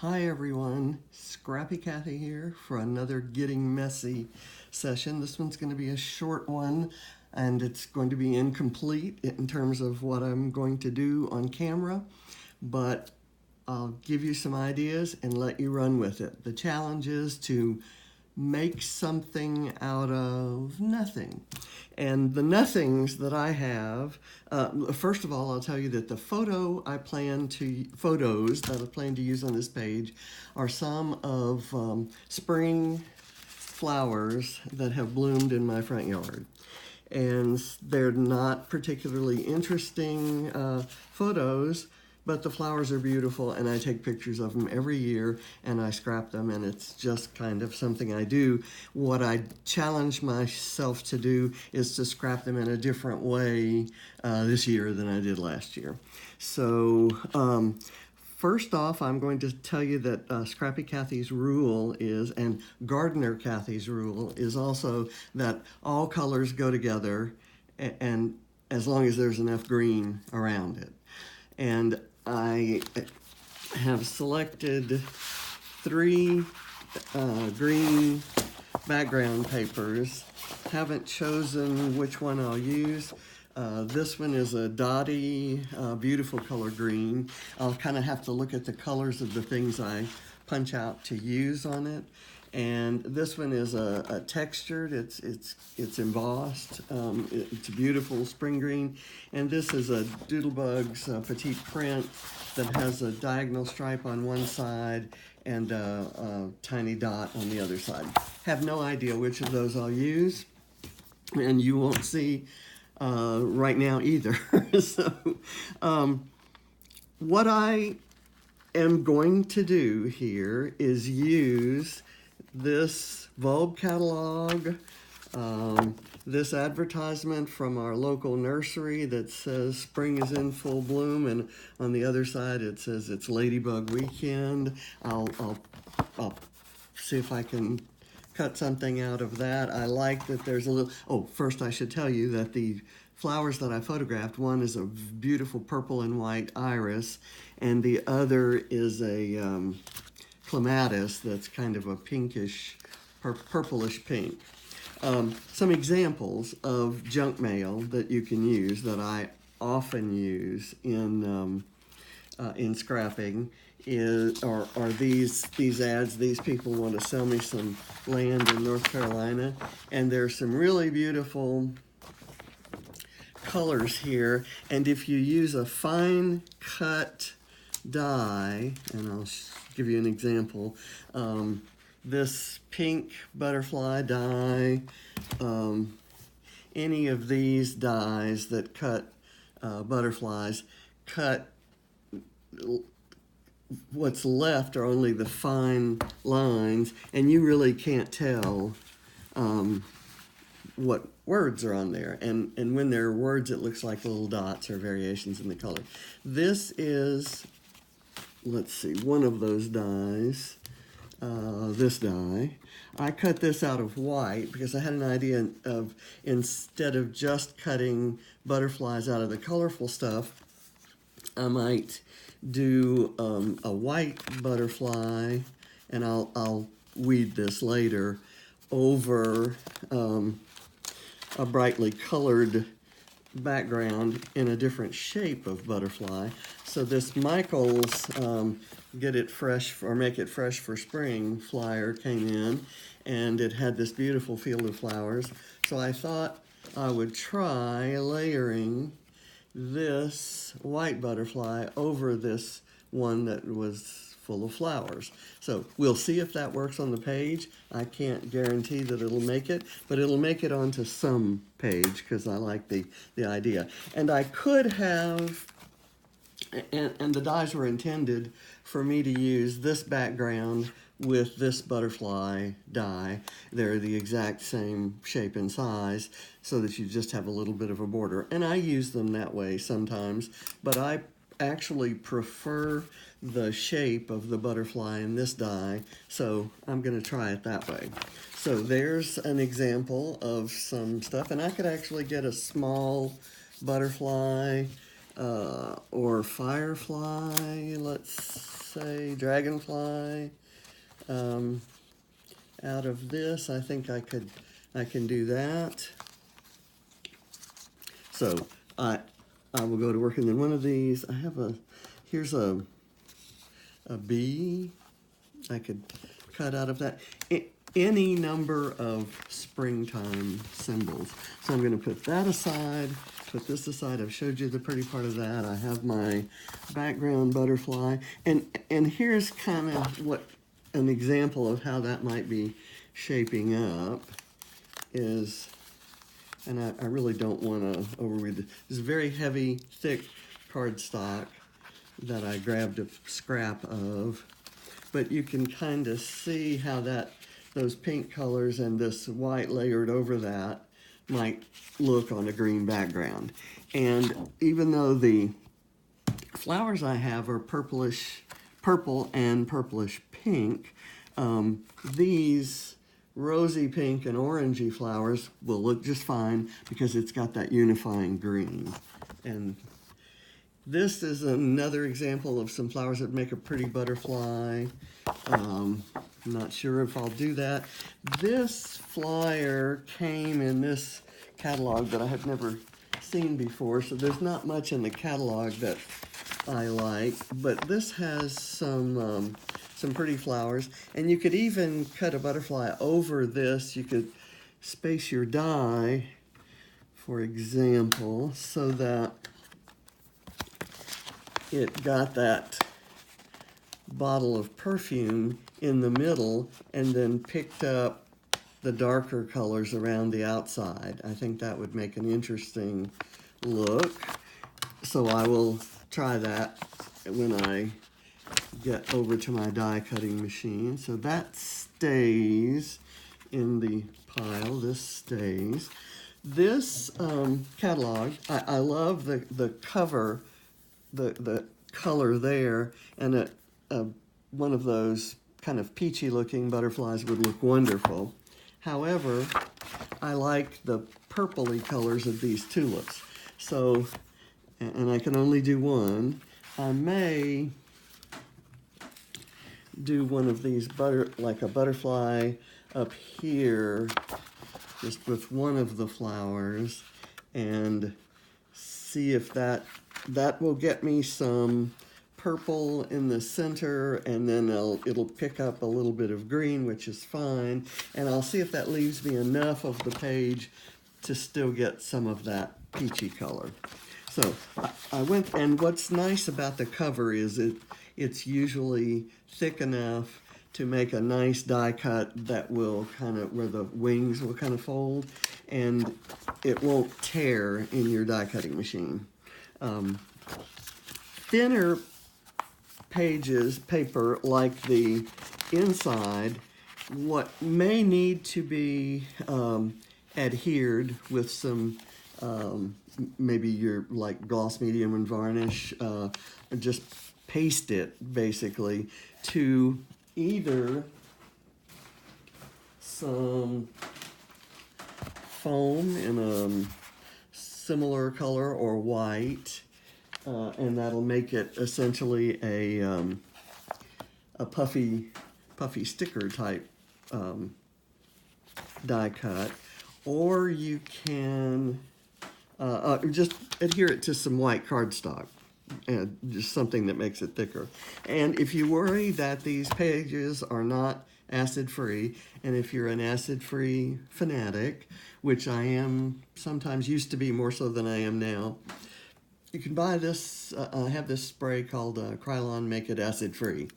Hi everyone, Scrappy Cathy here for another Getting Messy session. This one's going to be a short one and it's going to be incomplete in terms of what I'm going to do on camera, but I'll give you some ideas and let you run with it. The challenge is to make something out of nothing. And the nothings that I have, first of all, I'll tell you that the photos that I plan to use on this page are some of spring flowers that have bloomed in my front yard. And they're not particularly interesting photos, but the flowers are beautiful and I take pictures of them every year and I scrap them, and it's just kind of something I do. What I challenge myself to do is to scrap them in a different way this year than I did last year. So first off, I'm going to tell you that Scrappy Cathy's rule is, and Gardener Cathy's rule is also, that all colors go together and as long as there's enough green around it. And I have selected 3 green background papers. Haven't chosen which one I'll use. This one is a dotty, beautiful color green. I'll kind of have to look at the colors of the things I punch out to use on it. And this one is a textured, it's embossed, it's a beautiful spring green. And this is a Doodlebug's petite print that has a diagonal stripe on one side and a tiny dot on the other side. Have no idea which of those I'll use, and you won't see right now either. So what I am going to do here is use this bulb catalog, this advertisement from our local nursery that says spring is in full bloom, and on the other side it says it's Ladybug Weekend. I'll see if I can cut something out of that. I like that there's a little, first I should tell you that the flowers that I photographed, one is a beautiful purple and white iris, and the other is a clematis that's kind of a pinkish, purplish pink. Some examples of junk mail that you can use that I often use in scrapping are these ads. These people want to sell me some land in North Carolina, and there's some really beautiful colors here. And if you use a fine cut dye, and I'll give you an example, this pink butterfly dye, any of these dyes that cut butterflies, what's left are only the fine lines, and you really can't tell what words are on there. And when there are words, it looks like little dots or variations in the color. This is, let's see, one of those dyes, this dye. I cut this out of white because I had an idea of, instead of just cutting butterflies out of the colorful stuff, I might do a white butterfly, and I'll weed this later, over a brightly colored background in a different shape of butterfly. So this Michael's Get It Fresh or Make It Fresh for Spring flyer came in, and it had this beautiful field of flowers. So I thought I would try layering this white butterfly over this one that was full of flowers. So we'll see if that works on the page. I can't guarantee that it'll make it, but it'll make it onto some page because I like the idea. And I could have, and the dies were intended for me to use this background with this butterfly die. They're the exact same shape and size, so that you just have a little bit of a border. And I use them that way sometimes, but I actually prefer the shape of the butterfly in this die, so I'm going to try it that way. So there's an example of some stuff, and I could actually get a small butterfly or firefly. Let's say dragonfly out of this. I think I can do that. So I will go to work, and then one of these, I have here's a bee I could cut out of that. Any number of springtime symbols. So I'm going to put that aside, put this aside. I've showed you the pretty part of that. I have my background butterfly, and here's kind of what an example of how that might be shaping up is, and I really don't want to overread it. This is very heavy, thick cardstock that I grabbed a scrap of, but you can kind of see how those pink colors and this white layered over that might look on a green background. And even though the flowers I have are purple and purplish pink, these rosy pink and orangey flowers will look just fine because it's got that unifying green. And this is another example of some flowers that make a pretty butterfly. I'm not sure if I'll do that. This flyer came in this catalog that I have never seen before, so there's not much in the catalog that I like, but this has some pretty flowers, and you could even cut a butterfly over this. You could space your die, for example, so that it got that bottle of perfume in the middle and then picked up the darker colors around the outside. I think that would make an interesting look. So I will try that when I get over to my die cutting machine. So that stays in the pile. This stays. This catalog, I love the cover, the color there, and one of those kind of peachy looking butterflies would look wonderful. However, I like the purpley colors of these tulips. So, and I can only do one. I may do one of these like a butterfly up here, just with one of the flowers, and see if that will get me some purple in the center, and then it'll pick up a little bit of green, which is fine, and I'll see if that leaves me enough of the page to still get some of that peachy color. So I went, and what's nice about the cover is it's usually thick enough to make a nice die cut that will kind of, where the wings will kind of fold, and it won't tear in your die cutting machine. Thinner paper like the inside, what may need to be adhered with some maybe your like gloss medium and varnish, just paste it basically to either some foam in a similar color or white, and that'll make it essentially a puffy sticker type die cut, or you can just adhere it to some white cardstock, and just something that makes it thicker. And if you worry that these pages are not acid-free, and if you're an acid-free fanatic, which I am sometimes, used to be more so than I am now, you can buy this, I have this spray called Krylon Make It Acid Free,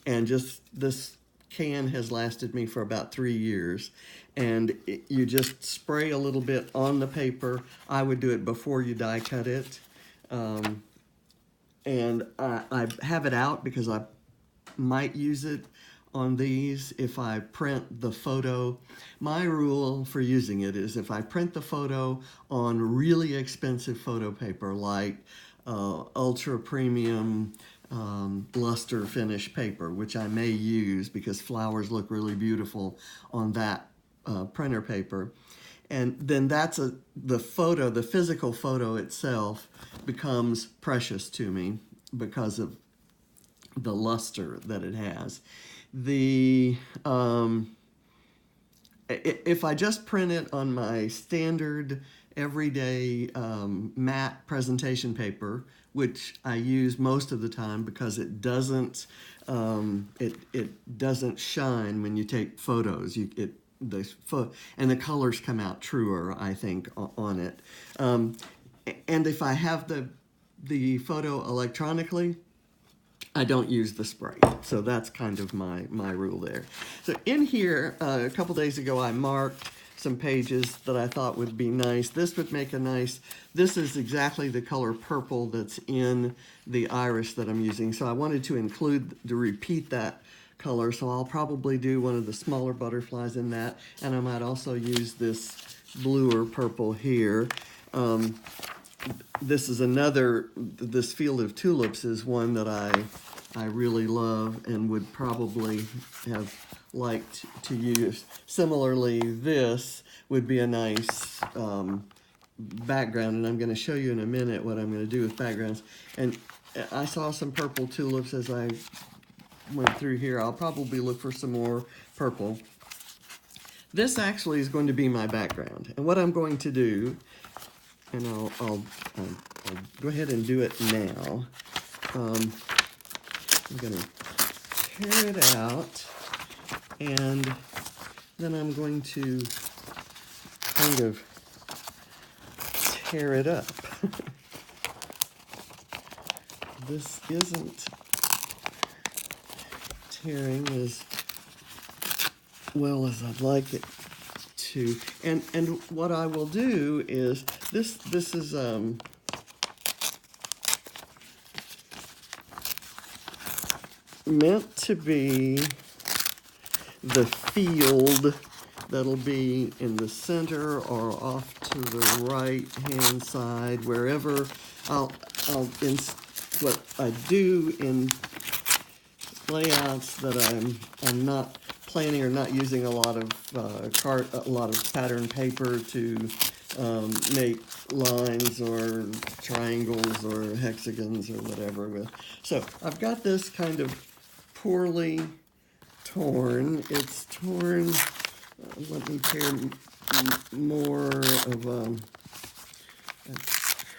and just this can has lasted me for about 3 years, and you just spray a little bit on the paper. I would do it before you die cut it, and I have it out because I might use it on these if I print the photo. My rule for using it is if I print the photo on really expensive photo paper like ultra premium luster finish paper, which I may use because flowers look really beautiful on that printer paper, and then that's the photo, the physical photo itself becomes precious to me because of the luster that it has. The if I just print it on my standard everyday matte presentation paper, which I use most of the time because it doesn't it doesn't shine when you take photos. And the colors come out truer, I think, on it. And if I have the photo electronically, I don't use the spray. So that's kind of my rule there. So in here, a couple days ago, I marked some pages that I thought would be nice. This would make a nice, this is exactly the color purple that's in the iris that I'm using. So I wanted to repeat that color. So I'll probably do one of the smaller butterflies in that. And I might also use this blue or purple here. This is this field of tulips is one that I really love and would probably have liked to use. Similarly, this would be a nice background, and I'm going to show you in a minute what I'm going to do with backgrounds. And I saw some purple tulips as I went through here. I'll probably look for some more purple. This actually is going to be my background, and what I'm going to do, and I'll go ahead and do it now. I'm going to tear it out, and then I'm going to kind of tear it up. This isn't tearing as well as I'd like it to. And what I will do is, this is meant to be the field that'll be in the center or off to the right hand side, wherever. What I do in layouts that I'm not planning or not using a lot of pattern paper to make lines or triangles or hexagons or whatever with. So I've got this kind of poorly torn. It's torn. Let me tear more of a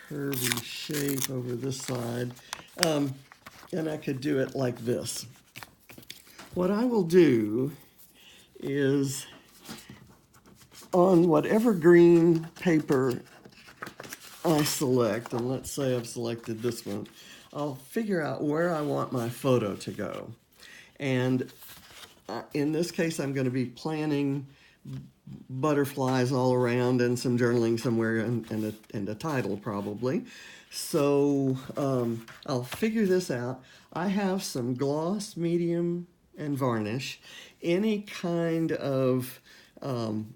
curvy shape over this side. And I could do it like this. What I will do is, on whatever green paper I select, and let's say I've selected this one, I'll figure out where I want my photo to go. And in this case, I'm going to be planning butterflies all around and some journaling somewhere and a title probably. So I'll figure this out. I have some gloss, medium, and varnish. Any kind of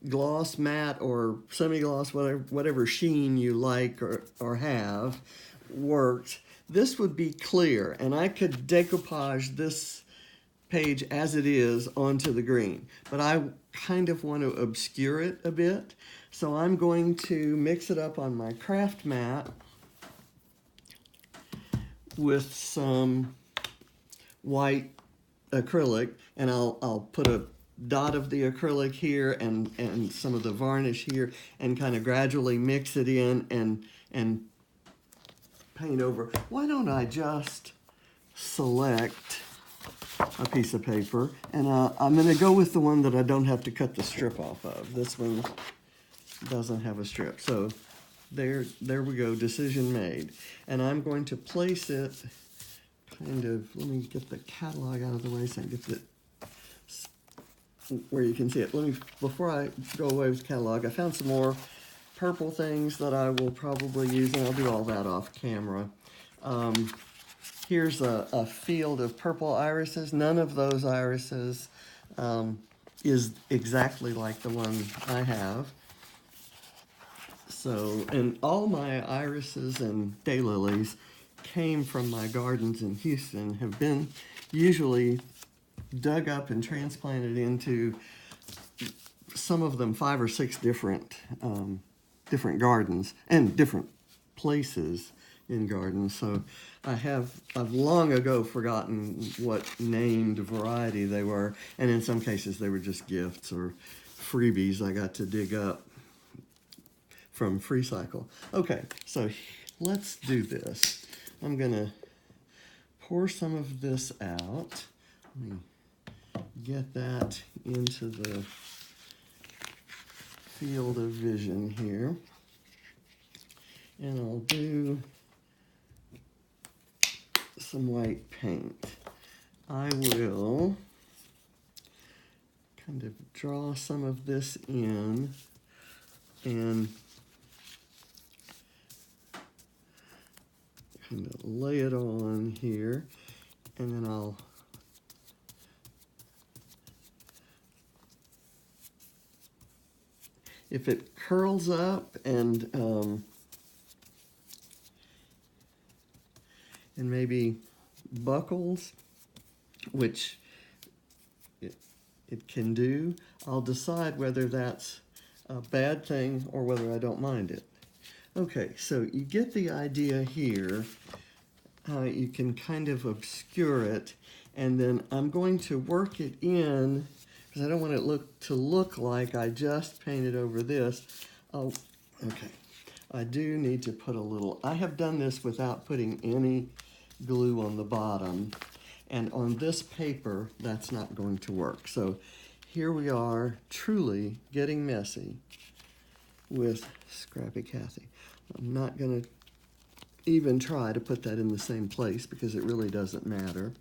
gloss, matte, or semi-gloss, whatever sheen you like or have, works. This would be clear, and I could decoupage this page as it is onto the green, but I kind of want to obscure it a bit, so I'm going to mix it up on my craft mat with some white acrylic, and I'll put a dot of the acrylic here and some of the varnish here, and kind of gradually mix it in and paint over. Why don't I just select a piece of paper, and I'm going to go with the one that I don't have to cut the strip off of. This one doesn't have a strip, so there we go, decision made. And I'm going to place it kind of, let me get the catalog out of the way so I can get where you can see it. Before I go away with the catalog, I found some more purple things that I will probably use, and I'll do all that off camera. Here's a field of purple irises. None of those irises is exactly like the one I have. So, and all my irises and daylilies came from my gardens in Houston, have been usually dug up and transplanted into, some of them 5 or 6 different gardens and different places in gardens. So I've long ago forgotten what named variety they were, and in some cases they were just gifts or freebies I got to dig up from Free Cycle. Okay, so let's do this. I'm gonna pour some of this out. Let me get that into the field of vision here. And I'll do some white paint. I will kind of draw some of this in and kind of lay it on here, and then I'll if it curls up and maybe buckles, which it can do, I'll decide whether that's a bad thing or whether I don't mind it. Okay, so you get the idea here. You can kind of obscure it, and then I'm going to work it in because I don't want it to look like I just painted over this. Oh, okay. I do need to put a little, I have done this without putting any glue on the bottom, and on this paper that's not going to work. So here we are, truly getting messy with Scrappy Cathy. I'm not going to even try to put that in the same place because it really doesn't matter.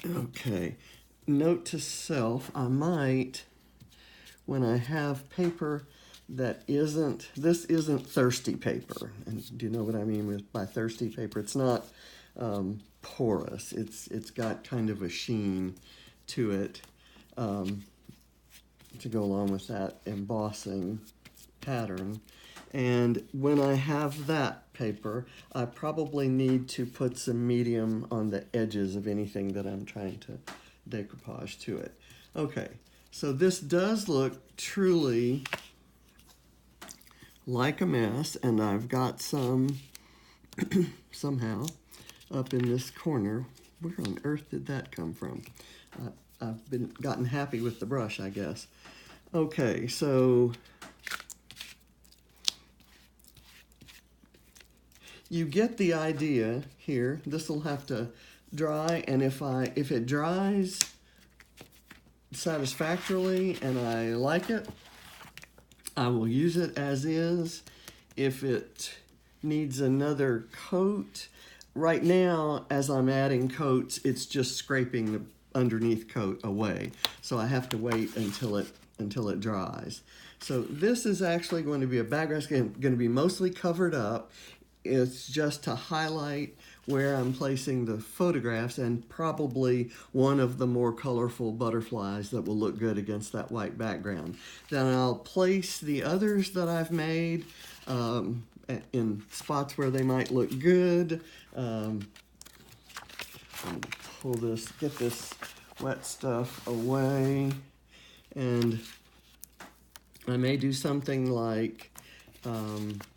Okay, note to self, I might, when I have paper that isn't, this isn't thirsty paper. And do you know what I mean by thirsty paper? It's not porous. It's got kind of a sheen to it to go along with that embossing pattern. And when I have that paper, I probably need to put some medium on the edges of anything that I'm trying to decoupage to it. Okay, so this does look truly like a mess, and I've got some somehow up in this corner. Where on earth did that come from? I've gotten happy with the brush, I guess. Okay, so you get the idea here. This will have to dry, and if it dries satisfactorily and I like it, I will use it as is. If it needs another coat, right now as I'm adding coats, it's just scraping the underneath coat away. So I have to wait until it dries. So this is actually going to be a background. It's going to be mostly covered up. It's just to highlight where I'm placing the photographs and probably one of the more colorful butterflies that will look good against that white background. Then I'll place the others that I've made in spots where they might look good. Pull this, get this wet stuff away, and I may do something like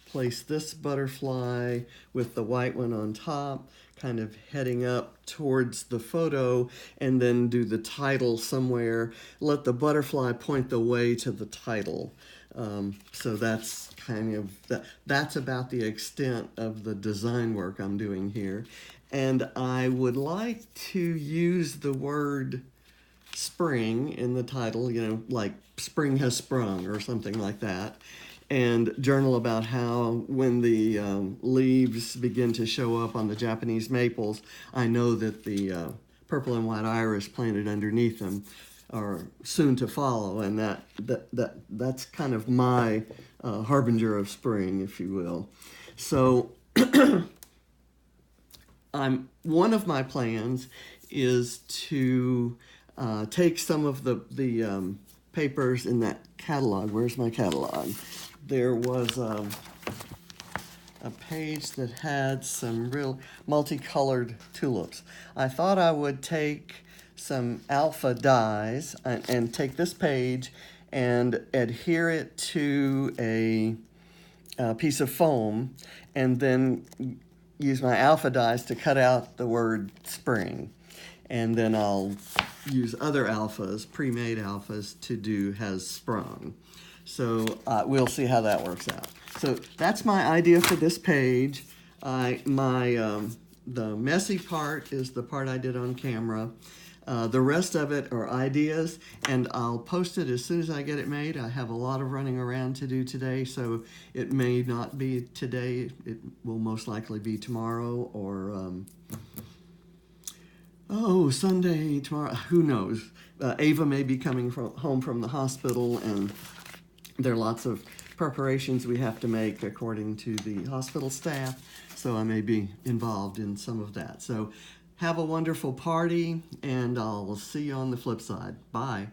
place this butterfly with the white one on top, kind of heading up towards the photo, and then do the title somewhere. Let the butterfly point the way to the title. So that's kind of, that's about the extent of the design work I'm doing here. And I would like to use the word spring in the title, you know, like spring has sprung or something like that. And journal about how when the leaves begin to show up on the Japanese maples, I know that the purple and white iris planted underneath them are soon to follow, and that's kind of my harbinger of spring, if you will. So one of my plans is to take some of the papers in that catalog. Where's my catalog? There was a page that had some real multicolored tulips. I thought I would take some alpha dyes and take this page and adhere it to a piece of foam, and then use my alpha dies to cut out the word spring. And then I'll use other alphas, pre-made alphas, to do has sprung. So we'll see how that works out. So that's my idea for this page. The messy part is the part I did on camera. The rest of it are ideas, and I'll post it as soon as I get it made. I have a lot of running around to do today, so it may not be today. It will most likely be tomorrow, or Sunday, tomorrow, who knows. Ava may be coming home from the hospital, and there are lots of preparations we have to make according to the hospital staff, so I may be involved in some of that. So have a wonderful party, and I'll see you on the flip side. Bye.